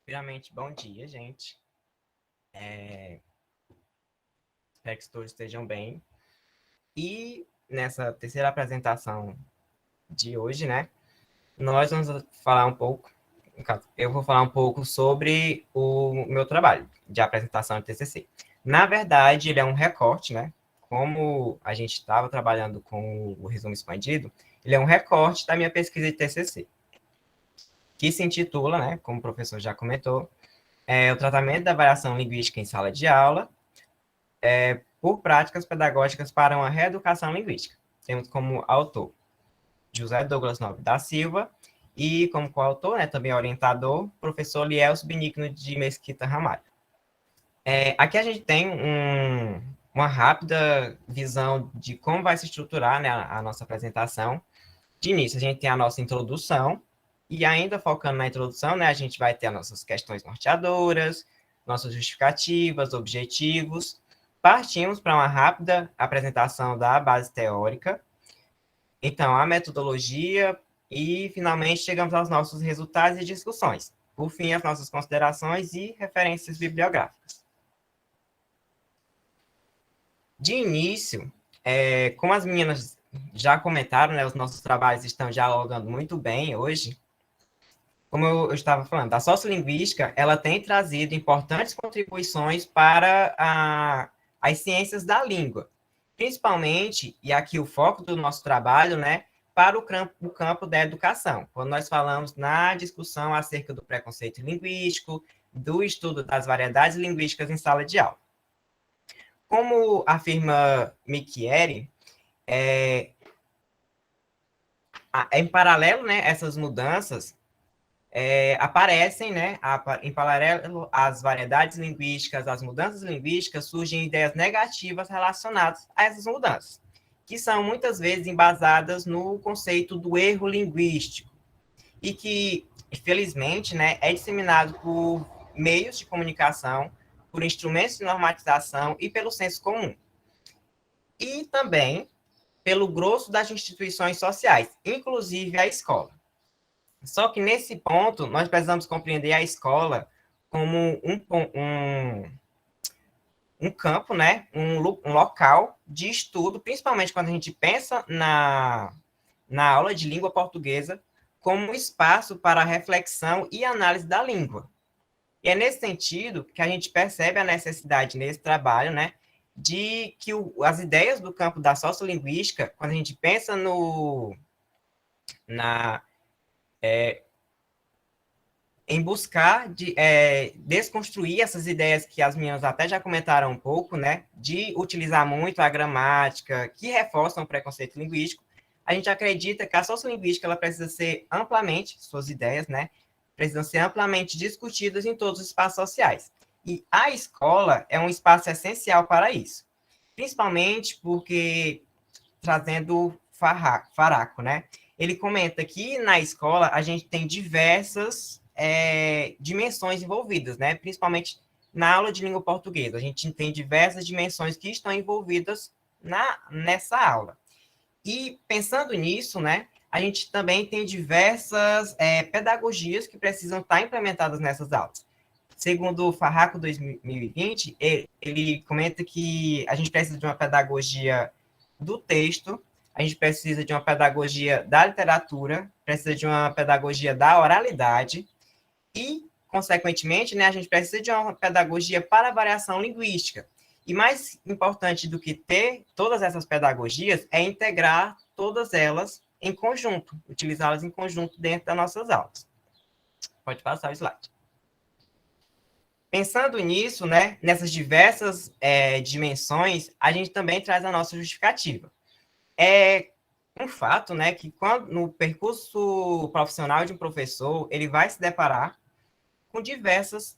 Primeiramente, bom dia, gente. Espero que todos estejam bem. E nessa terceira apresentação de hoje, né, nós vamos falar um pouco, no caso, eu vou falar um pouco sobre o meu trabalho de apresentação de TCC. Na verdade, ele é um recorte, né? Como a gente estava trabalhando com o resumo expandido, ele é um recorte da minha pesquisa de TCC, que se intitula, né, como o professor já comentou, o tratamento da variação linguística em sala de aula, por práticas pedagógicas para uma reeducação linguística. Temos como autor José Douglas Nobre da Silva e como coautor, né, também orientador, professor Lielso Benigno de Mesquita Ramalho. Aqui a gente tem uma rápida visão de como vai se estruturar, né, a nossa apresentação. De início, a gente tem a nossa introdução, e ainda focando na introdução, né, a gente vai ter as nossas questões norteadoras, nossas justificativas, objetivos. Partimos para uma rápida apresentação da base teórica, então a metodologia, e finalmente chegamos aos nossos resultados e discussões. Por fim, as nossas considerações e referências bibliográficas. De início, como as meninas já comentaram, né, os nossos trabalhos estão dialogando muito bem hoje. Como eu estava falando, a sociolinguística, ela tem trazido importantes contribuições para as ciências da língua, principalmente, e aqui o foco do nosso trabalho, né, para o campo da educação, quando nós falamos na discussão acerca do preconceito linguístico, do estudo das variedades linguísticas em sala de aula. Como afirma Michieri, em paralelo, né, essas mudanças aparecem, né, em paralelo às variedades linguísticas, às mudanças linguísticas, surgem ideias negativas relacionadas a essas mudanças, que são muitas vezes embasadas no conceito do erro linguístico, e que, infelizmente, né, é disseminado por meios de comunicação, por instrumentos de normatização e pelo senso comum. E também pelo grosso das instituições sociais, inclusive a escola. Só que nesse ponto, nós precisamos compreender a escola como um campo, né? Um local de estudo, principalmente quando a gente pensa na aula de língua portuguesa, como um espaço para reflexão e análise da língua. E é nesse sentido que a gente percebe a necessidade nesse trabalho, né, de que as ideias do campo da sociolinguística, quando a gente pensa na, em buscar desconstruir essas ideias que as meninas até já comentaram um pouco, né, de utilizar muito a gramática, que reforçam o preconceito linguístico, a gente acredita que a sociolinguística ela precisa ser amplamente, suas ideias, né, precisam ser amplamente discutidas em todos os espaços sociais. E a escola é um espaço essencial para isso, principalmente porque, trazendo Faraco, né, ele comenta que na escola a gente tem diversas dimensões envolvidas, né? Principalmente na aula de língua portuguesa. A gente tem diversas dimensões que estão envolvidas nessa aula. E pensando nisso, né? A gente também tem diversas pedagogias que precisam estar implementadas nessas aulas. Segundo o Farraco 2020, ele comenta que a gente precisa de uma pedagogia do texto, a gente precisa de uma pedagogia da literatura, precisa de uma pedagogia da oralidade e, consequentemente, né, a gente precisa de uma pedagogia para a variação linguística. E mais importante do que ter todas essas pedagogias é integrar todas elas em conjunto, utilizá-las em conjunto dentro das nossas aulas. Pode passar o slide. Pensando nisso, né, nessas diversas dimensões, a gente também traz a nossa justificativa. É um fato, né, que quando, no percurso profissional de um professor, ele vai se deparar com diversas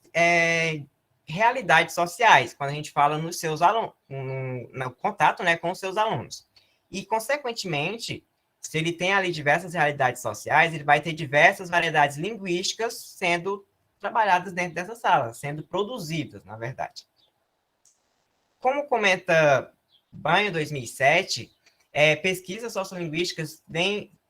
realidades sociais, quando a gente fala nos seus alunos, no contato, né, com os seus alunos. E, consequentemente, se ele tem ali diversas realidades sociais, ele vai ter diversas variedades linguísticas sendo trabalhadas dentro dessa sala, sendo produzidas, na verdade. Como comenta Banho 2007, pesquisas sociolinguísticas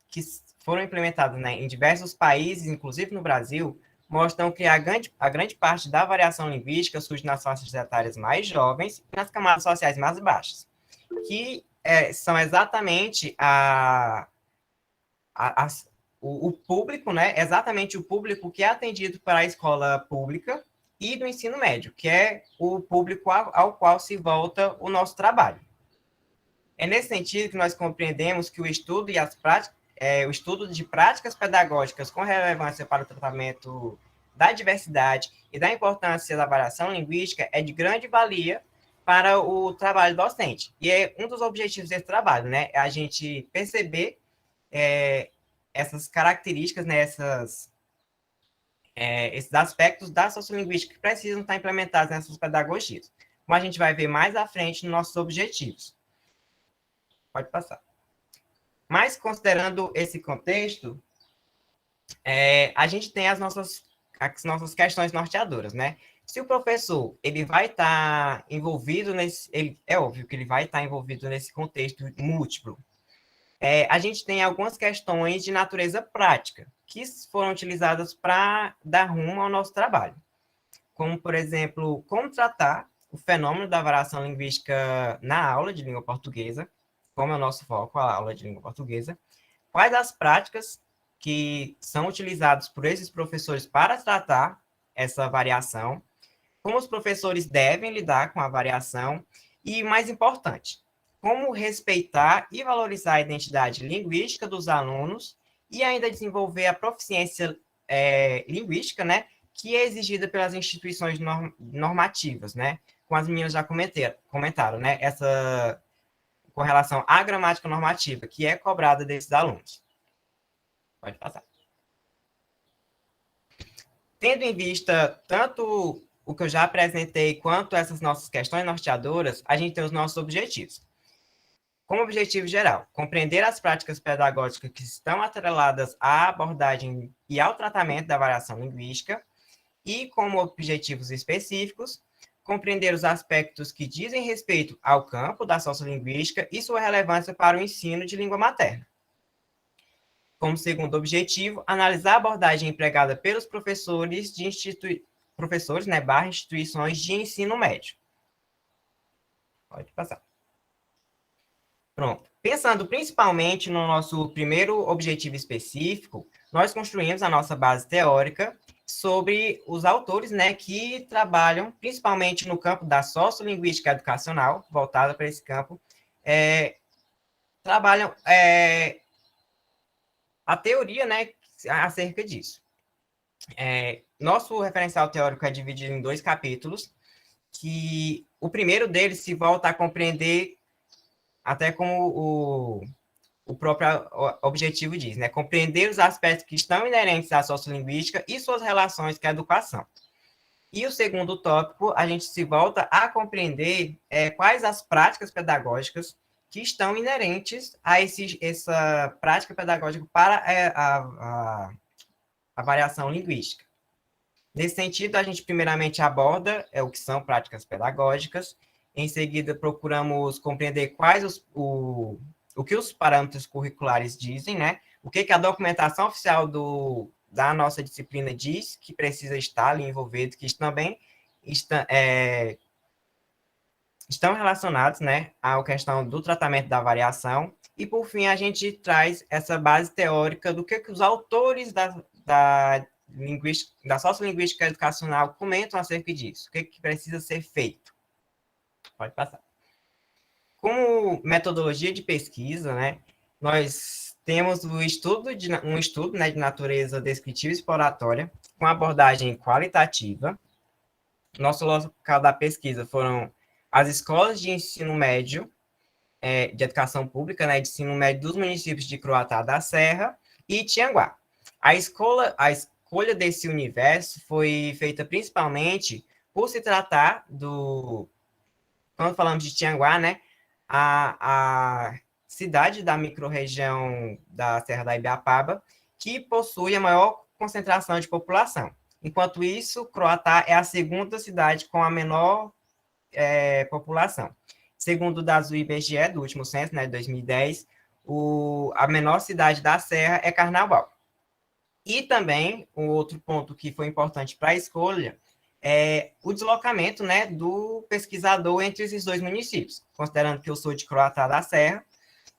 que foram implementadas, né, em diversos países, inclusive no Brasil, mostram que a grande parte da variação linguística surge nas faixas etárias mais jovens e nas camadas sociais mais baixas, que são exatamente o público, né? Exatamente o público que é atendido para a escola pública e do ensino médio, que é o público ao qual se volta o nosso trabalho. É nesse sentido que nós compreendemos que o estudo o estudo de práticas pedagógicas com relevância para o tratamento da diversidade e da importância da variação linguística é de grande valia para o trabalho docente. E é um dos objetivos desse trabalho, né? É a gente perceber essas características, né? Esses aspectos da sociolinguística que precisam estar implementados nessas pedagogias. Como a gente vai ver mais à frente nos nossos objetivos. Pode passar. Mas, considerando esse contexto, a gente tem as nossas questões norteadoras, né? Se o professor ele vai estar envolvido é óbvio que ele vai estar envolvido nesse contexto múltiplo. A gente tem algumas questões de natureza prática que foram utilizadas para dar rumo ao nosso trabalho. Como, por exemplo, como tratar o fenômeno da variação linguística na aula de língua portuguesa, como é o nosso foco, a aula de língua portuguesa, quais as práticas que são utilizadas por esses professores para tratar essa variação, como os professores devem lidar com a variação e, mais importante, como respeitar e valorizar a identidade linguística dos alunos e ainda desenvolver a proficiência linguística, né, que é exigida pelas instituições normativas, né, como as meninas já comentaram, né, essa com relação à gramática normativa, que é cobrada desses alunos. Pode passar. Tendo em vista tanto o que eu já apresentei quanto essas nossas questões norteadoras, a gente tem os nossos objetivos. Como objetivo geral, compreender as práticas pedagógicas que estão atreladas à abordagem e ao tratamento da variação linguística, e como objetivos específicos, compreender os aspectos que dizem respeito ao campo da sociolinguística e sua relevância para o ensino de língua materna. Como segundo objetivo, analisar a abordagem empregada pelos professores professores, né, instituições de ensino médio. Pode passar. Pronto. Pensando principalmente no nosso primeiro objetivo específico, nós construímos a nossa base teórica sobre os autores, né, que trabalham principalmente no campo da sociolinguística educacional, voltada para esse campo, trabalham a teoria, né, acerca disso. Nosso referencial teórico é dividido em 2 capítulos, que o primeiro deles se volta a compreender, até como o próprio objetivo diz, né, compreender os aspectos que estão inerentes à sociolinguística e suas relações com a educação. E o segundo tópico, a gente se volta a compreender quais as práticas pedagógicas que estão inerentes a essa prática pedagógica para a variação linguística. Nesse sentido, a gente primeiramente aborda o que são práticas pedagógicas, em seguida procuramos compreender quais o que os parâmetros curriculares dizem, né? O que a documentação oficial da nossa disciplina diz que precisa estar ali envolvido, que também estão relacionados, né, à questão do tratamento da variação. E, por fim, a gente traz essa base teórica do que os autores da sociolinguística educacional comentam acerca disso. O que precisa ser feito? Pode passar. Como metodologia de pesquisa, né, nós temos um estudo, né, de natureza descritiva e exploratória, com abordagem qualitativa. Nosso local da pesquisa foram as escolas de ensino médio, de educação pública, né, de ensino médio dos municípios de Croatá da Serra e Tianguá. A escolha desse universo foi feita principalmente por se tratar quando falamos de Tianguá, né, a cidade da microrregião da Serra da Ibiapaba, que possui a maior concentração de população. Enquanto isso, Croatá é a segunda cidade com a menor população. Segundo dados do IBGE, do último censo, né, de 2010, a menor cidade da Serra é Carnaval. E também, um outro ponto que foi importante para a escolha é o deslocamento, né, do pesquisador entre esses dois municípios, considerando que eu sou de Croatá da Serra,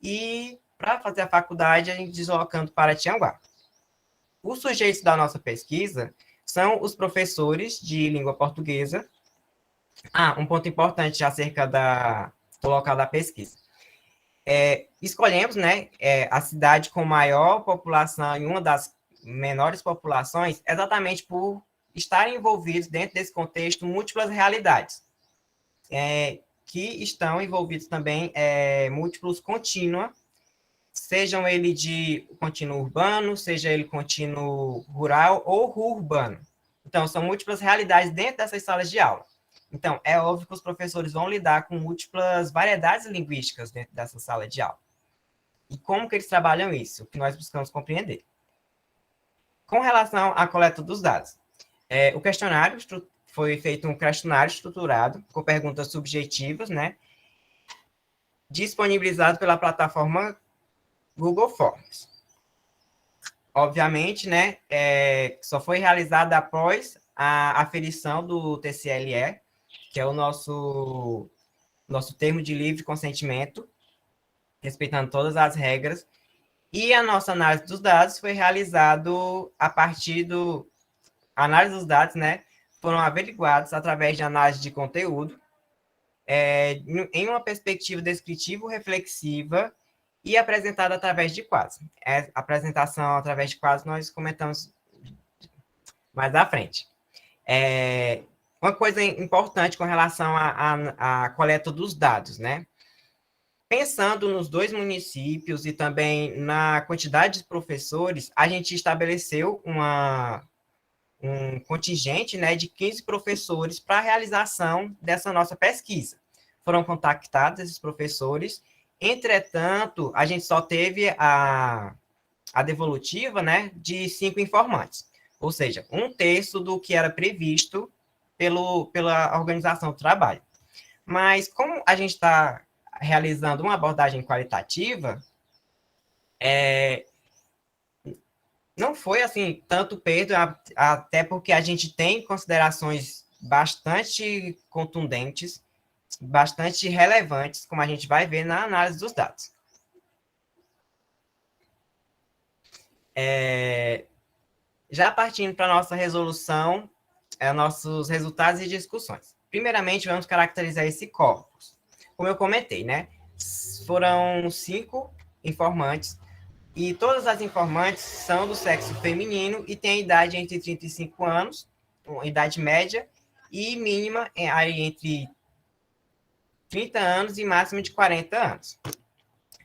e para fazer a faculdade, a gente deslocando para Tianguá. Os sujeitos da nossa pesquisa são os professores de língua portuguesa. Um ponto importante acerca do local da pesquisa. Escolhemos, né, a cidade com maior população e uma das menores populações, exatamente por estarem envolvidos dentro desse contexto múltiplas realidades, que estão envolvidos também múltiplos contínua, sejam ele de contínuo urbano, seja ele contínuo rural ou urbano. Então, são múltiplas realidades dentro dessas salas de aula. Então, é óbvio que os professores vão lidar com múltiplas variedades linguísticas dentro dessa sala de aula. E como que eles trabalham isso? O que nós buscamos compreender. Com relação à coleta dos dados, o questionário foi feito um questionário estruturado com perguntas subjetivas, né? Disponibilizado pela plataforma Google Forms. Obviamente, né? Só foi realizada após a aferição do TCLE, que é o nosso termo de livre consentimento, respeitando todas as regras. E a nossa análise dos dados foi realizado a partir do análise dos dados, né? Foram averiguados através de análise de conteúdo, em uma perspectiva descritivo-reflexiva e apresentada através de quadros. A apresentação através de quadros nós comentamos mais à frente. Uma coisa importante com relação à coleta dos dados, né? Pensando nos dois municípios e também na quantidade de professores, a gente estabeleceu um contingente, né, de 15 professores para a realização dessa nossa pesquisa. Foram contactados esses professores, entretanto, a gente só teve a devolutiva, né, de 5 informantes, ou seja, um terço do que era previsto pela organização do trabalho. Mas como a gente está realizando uma abordagem qualitativa, não foi assim tanto perda, até porque a gente tem considerações bastante contundentes, bastante relevantes, como a gente vai ver na análise dos dados. Já partindo para a nossa resolução, nossos resultados e discussões. Primeiramente, vamos caracterizar esse corpus. Como eu comentei, né? Foram 5 informantes, e todas as informantes são do sexo feminino e têm idade entre 35 anos, idade média, e mínima aí entre 30 anos e máximo de 40 anos.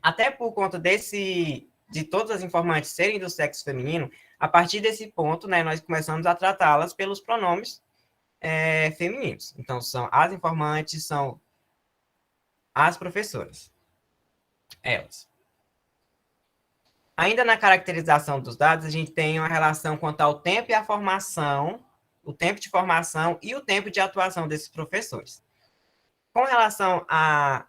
Até por conta de todas as informantes serem do sexo feminino, a partir desse ponto, né, nós começamos a tratá-las pelos pronomes femininos. Então, são as informantes, são as professoras. Elas. Ainda na caracterização dos dados, a gente tem uma relação quanto ao tempo e a formação, o tempo de formação e o tempo de atuação desses professores. Com relação a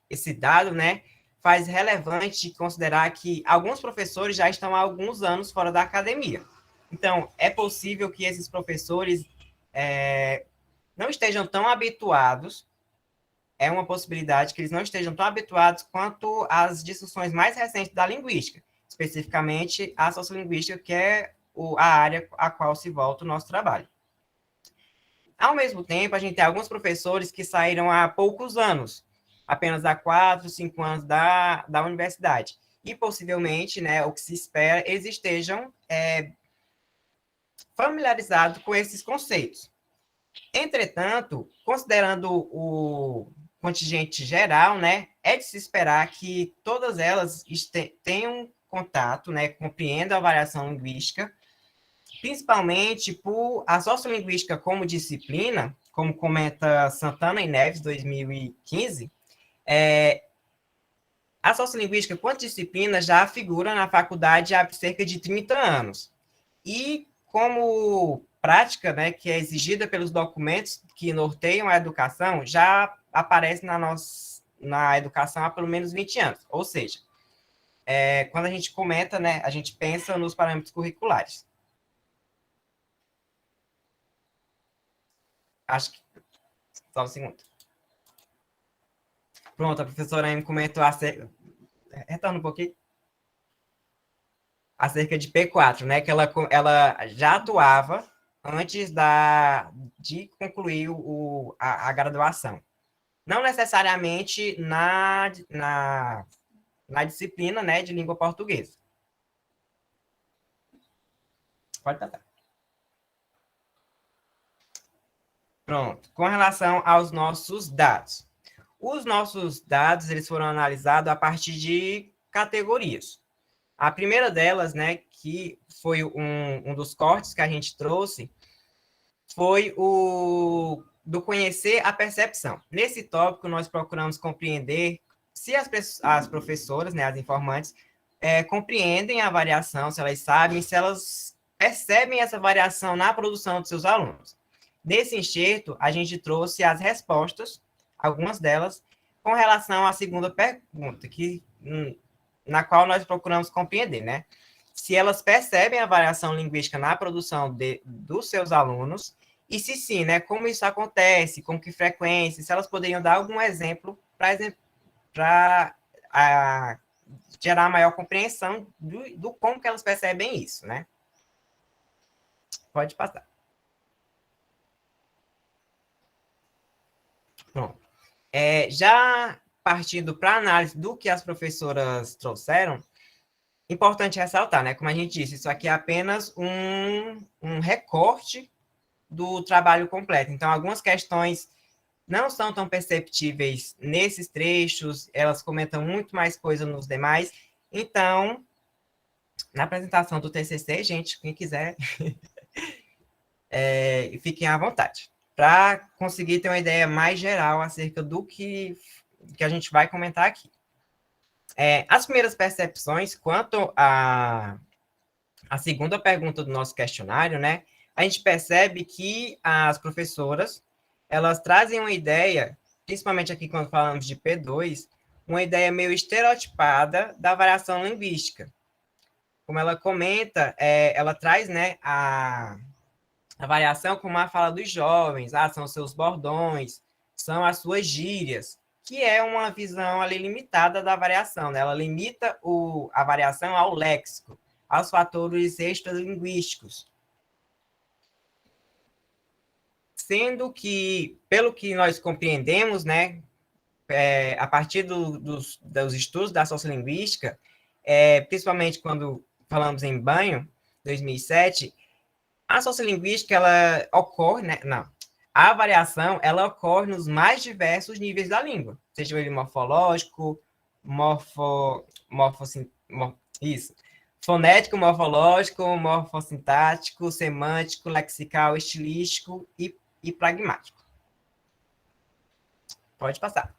esse dado, né, faz relevante considerar que alguns professores já estão há alguns anos fora da academia. Então, é possível que esses professores não estejam tão habituados, é uma possibilidade que eles não estejam tão habituados quanto às discussões mais recentes da linguística, especificamente a sociolinguística, que é a área a qual se volta o nosso trabalho. Ao mesmo tempo, a gente tem alguns professores que saíram há poucos anos, apenas há 4, 5 anos da universidade, e possivelmente, né, o que se espera, eles estejam familiarizados com esses conceitos. Entretanto, considerando o contingente geral, né, é de se esperar que todas elas tenham contato, né, compreendam a variação linguística, principalmente por a sociolinguística como disciplina, como comenta Santana e Neves, 2015, a sociolinguística quanto disciplina já figura na faculdade há cerca de 30 anos. E como prática, né, que é exigida pelos documentos que norteiam a educação, já aparece na educação há pelo menos 20 anos. Ou seja, quando a gente comenta, né, a gente pensa nos parâmetros curriculares. Acho que... Só um segundo. Pronto, a professora Amy comentou acerca... Retorna um pouquinho. Acerca de P4, né, que ela já atuava antes de concluir a graduação. Não necessariamente na disciplina, né, de língua portuguesa. Pode passar. Pronto. Com relação aos nossos dados. Os nossos dados, eles foram analisados a partir de categorias. A primeira delas, né, que foi um dos cortes que a gente trouxe, foi o do conhecer a percepção. Nesse tópico, nós procuramos compreender se as professoras, né, as informantes, compreendem a variação, se elas sabem, se elas percebem essa variação na produção dos seus alunos. Nesse enxerto, a gente trouxe as respostas, algumas delas, com relação à segunda pergunta, na qual nós procuramos compreender, né? Se elas percebem a variação linguística na produção dos seus alunos, e se sim, né, como isso acontece, com que frequência, se elas poderiam dar algum exemplo para gerar maior compreensão do como que elas percebem isso, né? Pode passar. Pronto. Já partindo para a análise do que as professoras trouxeram, importante ressaltar, né? Como a gente disse, isso aqui é apenas um recorte do trabalho completo. Então, algumas questões não são tão perceptíveis nesses trechos, elas comentam muito mais coisa nos demais. Então, na apresentação do TCC, gente, quem quiser, fiquem à vontade, para conseguir ter uma ideia mais geral acerca do que a gente vai comentar aqui. As primeiras percepções quanto à segunda pergunta do nosso questionário, né? A gente percebe que as professoras, elas trazem uma ideia, principalmente aqui quando falamos de P2, uma ideia meio estereotipada da variação linguística. Como ela comenta, ela traz, né, a variação como a fala dos jovens, são seus bordões, são as suas gírias, que é uma visão ali limitada da variação, né? Ela limita a variação ao léxico, aos fatores extralinguísticos. Sendo que, pelo que nós compreendemos, né, a partir dos estudos da sociolinguística, principalmente quando falamos em Banho, 2007, a sociolinguística, ela ocorre, né, não, a variação, ela ocorre nos mais diversos níveis da língua, seja ele morfológico, isso, fonético, morfológico, morfossintático, semântico, lexical, estilístico e pragmático. Pode passar.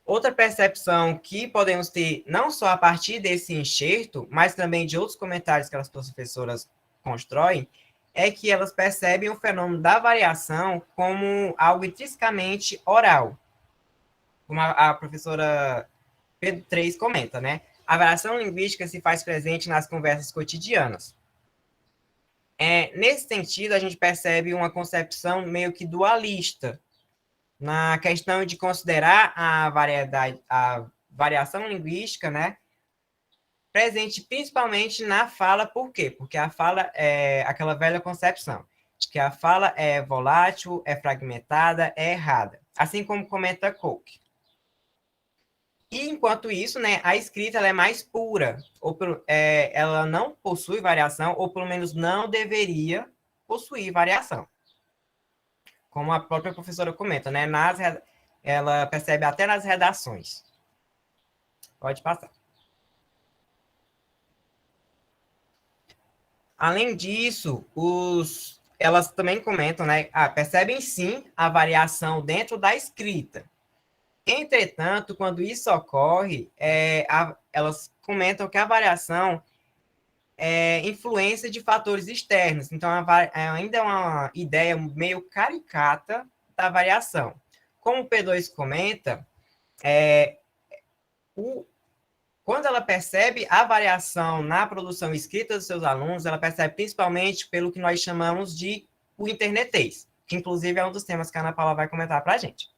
Outra percepção que podemos ter, não só a partir desse enxerto, mas também de outros comentários que as professoras constroem, é que elas percebem o fenômeno da variação como algo intrinsecamente oral. Como a professora Pedro 3 comenta, né? A variação linguística se faz presente nas conversas cotidianas. Nesse sentido, a gente percebe uma concepção meio que dualista, na questão de considerar a variação linguística, né, presente principalmente na fala. Por quê? Porque a fala é aquela velha concepção de que a fala é volátil, é fragmentada, é errada, assim como comenta Coke. E, enquanto isso, né, a escrita ela é mais pura, ela não possui variação, ou pelo menos não deveria possuir variação. Como a própria professora comenta, né, ela percebe até nas redações. Pode passar. Além disso, elas também comentam, né, percebem sim a variação dentro da escrita. Entretanto, quando isso ocorre, elas comentam que a variação é influência de fatores externos. Então, ainda é uma ideia meio caricata da variação. Como o P2 comenta, Quando ela percebe a variação na produção escrita dos seus alunos, ela percebe principalmente pelo que nós chamamos de o internetês, que inclusive é um dos temas que a Ana Paula vai comentar para a gente,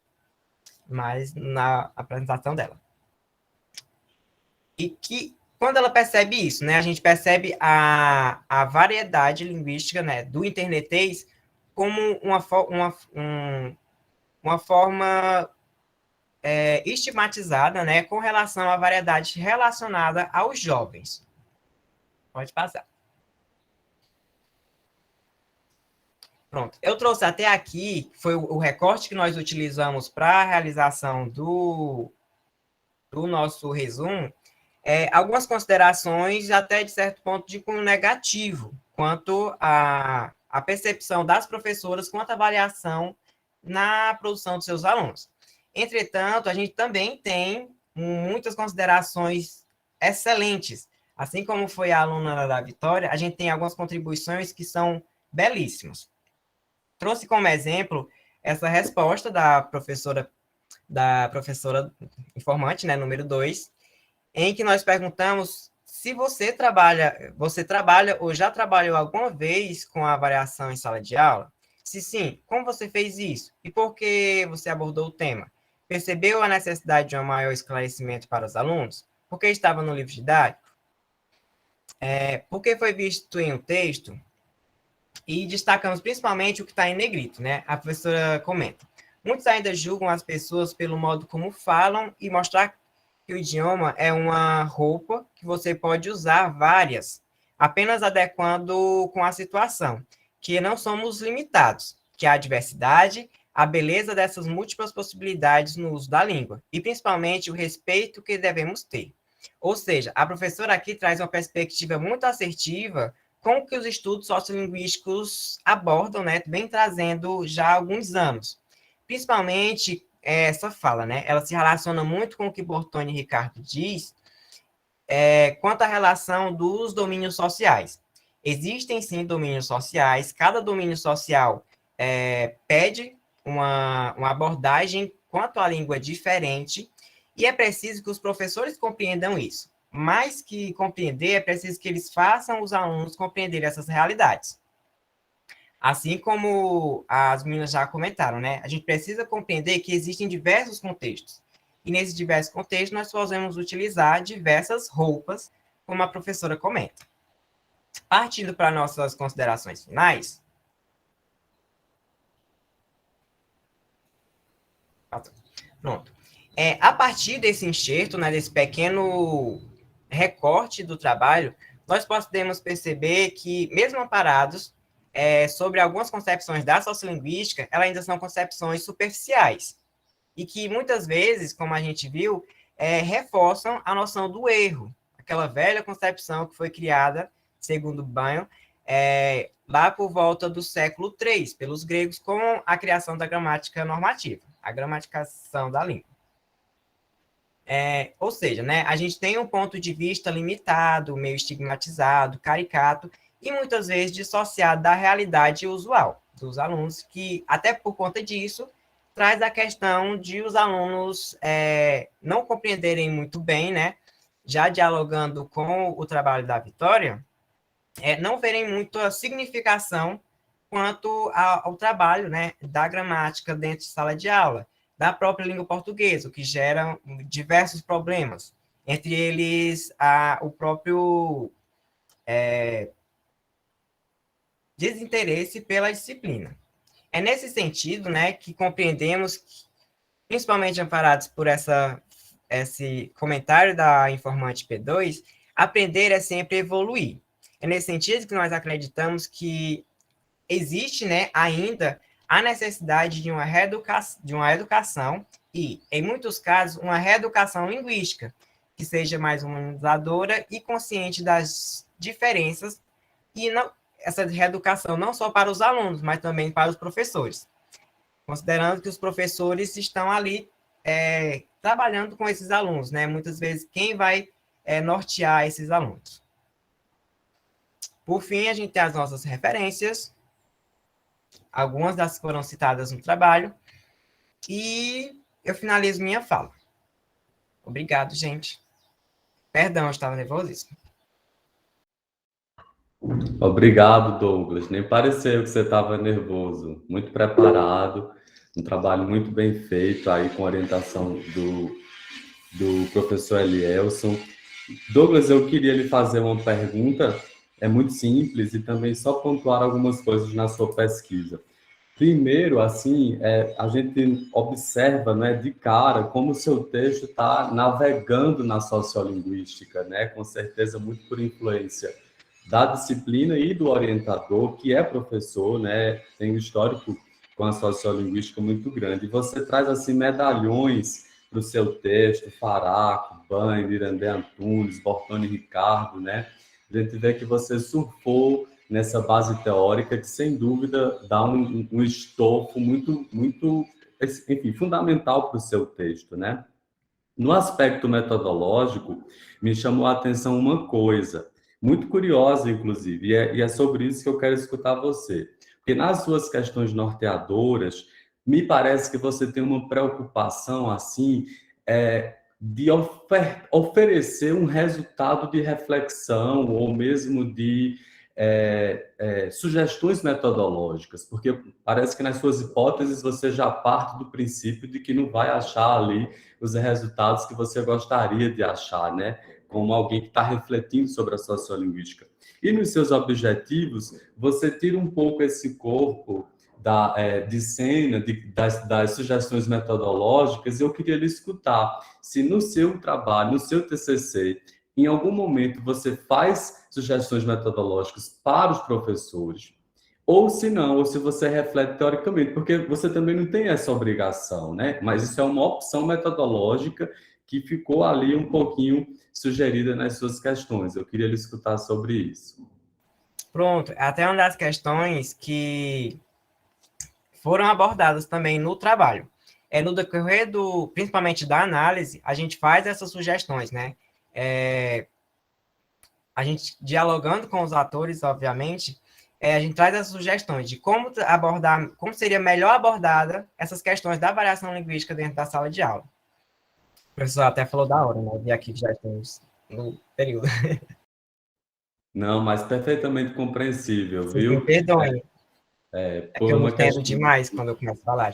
mas na apresentação dela. E que, quando ela percebe isso, né, a gente percebe a variedade linguística, né, do internetês como uma forma estigmatizada, né, com relação à variedade relacionada aos jovens. Pode passar. Pronto. Eu trouxe até aqui, foi o recorte que nós utilizamos para a realização do nosso resumo, algumas considerações até de certo ponto de cunho negativo, quanto à percepção das professoras quanto à avaliação na produção dos seus alunos. Entretanto, a gente também tem muitas considerações excelentes. Assim como foi a aluna da Vitória, a gente tem algumas contribuições que são belíssimas. Trouxe como exemplo essa resposta da professora informante, né, número 2, em que nós perguntamos se você trabalha ou já trabalhou alguma vez com a avaliação em sala de aula? Se sim, como você fez isso? E por que você abordou o tema? Percebeu a necessidade de um maior esclarecimento para os alunos? Por que estava no livro didático? Por que foi visto em um texto? E destacamos principalmente o que está em negrito, né? A professora comenta. Muitos ainda julgam as pessoas pelo modo como falam e mostrar que o idioma é uma roupa que você pode usar várias, apenas adequando com a situação, que não somos limitados, que há diversidade, a beleza dessas múltiplas possibilidades no uso da língua, e principalmente o respeito que devemos ter. Ou seja, a professora aqui traz uma perspectiva muito assertiva com o que os estudos sociolinguísticos abordam, né, vem trazendo já há alguns anos. Principalmente essa fala, né? Ela se relaciona muito com o que Bortoni e Ricardo diz quanto à relação dos domínios sociais. Existem, sim, domínios sociais, cada domínio social pede uma abordagem quanto à língua diferente, e é preciso que os professores compreendam isso. Mais que compreender, é preciso que eles façam os alunos compreenderem essas realidades. Assim como as meninas já comentaram, né? A gente precisa compreender que existem diversos contextos. E nesses diversos contextos, nós podemos utilizar diversas roupas, como a professora comenta. Partindo para nossas considerações finais. Pronto. A partir desse enxerto, né, desse pequeno recorte do trabalho, nós podemos perceber que, mesmo amparados sobre algumas concepções da sociolinguística, elas ainda são concepções superficiais. E que, muitas vezes, como a gente viu, reforçam a noção do erro. Aquela velha concepção que foi criada, segundo Bion, lá por volta do século III, pelos gregos, com a criação da gramática normativa, a gramaticação da língua. Ou seja, né, a gente tem um ponto de vista limitado, meio estigmatizado, caricato, e muitas vezes dissociado da realidade usual dos alunos, que, até por conta disso, traz a questão de os alunos não compreenderem muito bem, né, já dialogando com o trabalho da Vitória, não verem muito a significação quanto ao trabalho, né, da gramática dentro de sala de aula, da própria língua portuguesa, o que gera diversos problemas, entre eles o próprio desinteresse pela disciplina. É nesse sentido, né, que compreendemos, principalmente amparados por esse comentário da informante P2, aprender é sempre evoluir. É nesse sentido que nós acreditamos que existe, né, ainda a necessidade de uma educação e, em muitos casos, uma reeducação linguística, que seja mais humanizadora e consciente das diferenças, e não, essa reeducação não só para os alunos, mas também para os professores, considerando que os professores estão ali trabalhando com esses alunos, né? Muitas vezes quem vai nortear esses alunos. Por fim, a gente tem as nossas referências, algumas das que foram citadas no trabalho, e eu finalizo minha fala. Obrigado, gente. Perdão, eu estava nervosíssimo. Obrigado, Douglas. Nem pareceu que você estava nervoso. Muito preparado, um trabalho muito bem feito aí com a orientação do professor Elielson. Douglas, eu queria lhe fazer uma pergunta, é muito simples, e também só pontuar algumas coisas na sua pesquisa. Primeiro, assim, a gente observa, né, de cara como o seu texto está navegando na sociolinguística, né, com certeza muito por influência da disciplina e do orientador, que é professor, né, tem um histórico com a sociolinguística muito grande. E você traz, assim, medalhões para o seu texto, Faraco, Banho, Mirandé Antunes, Bortoni Ricardo, né? A gente vê que você surfou nessa base teórica que, sem dúvida, dá um estofo muito, enfim, fundamental para o seu texto, né? No aspecto metodológico, me chamou a atenção uma coisa, muito curiosa, inclusive, e é sobre isso que eu quero escutar você. Porque nas suas questões norteadoras, me parece que você tem uma preocupação, assim, de oferecer um resultado de reflexão, ou mesmo de sugestões metodológicas, porque parece que nas suas hipóteses você já parte do princípio de que não vai achar ali os resultados que você gostaria de achar, né? Como alguém que está refletindo sobre a sociolinguística. E nos seus objetivos, você tira um pouco esse corpo de cena, das sugestões metodológicas. Eu queria lhe escutar se no seu trabalho, no seu TCC, em algum momento você faz sugestões metodológicas para os professores, ou se não, ou se você reflete teoricamente, porque você também não tem essa obrigação, né? Mas isso é uma opção metodológica que ficou ali um pouquinho sugerida nas suas questões. Eu queria lhe escutar sobre isso. Pronto, até uma das questões que foram abordadas também no trabalho. No decorrer principalmente da análise, a gente faz essas sugestões, né? A gente dialogando com os atores, obviamente, a gente traz as sugestões de como abordar, como seria melhor abordada essas questões da variação linguística dentro da sala de aula. O professor até falou da hora, né? E aqui já estamos no período. Não, mas perfeitamente compreensível, Vocês me viu? perdoem, é que Por eu me uma entendo questão. demais quando eu começo a falar.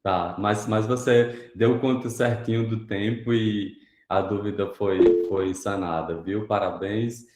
Tá, mas você deu conta certinho do tempo e a dúvida foi sanada, viu? Parabéns.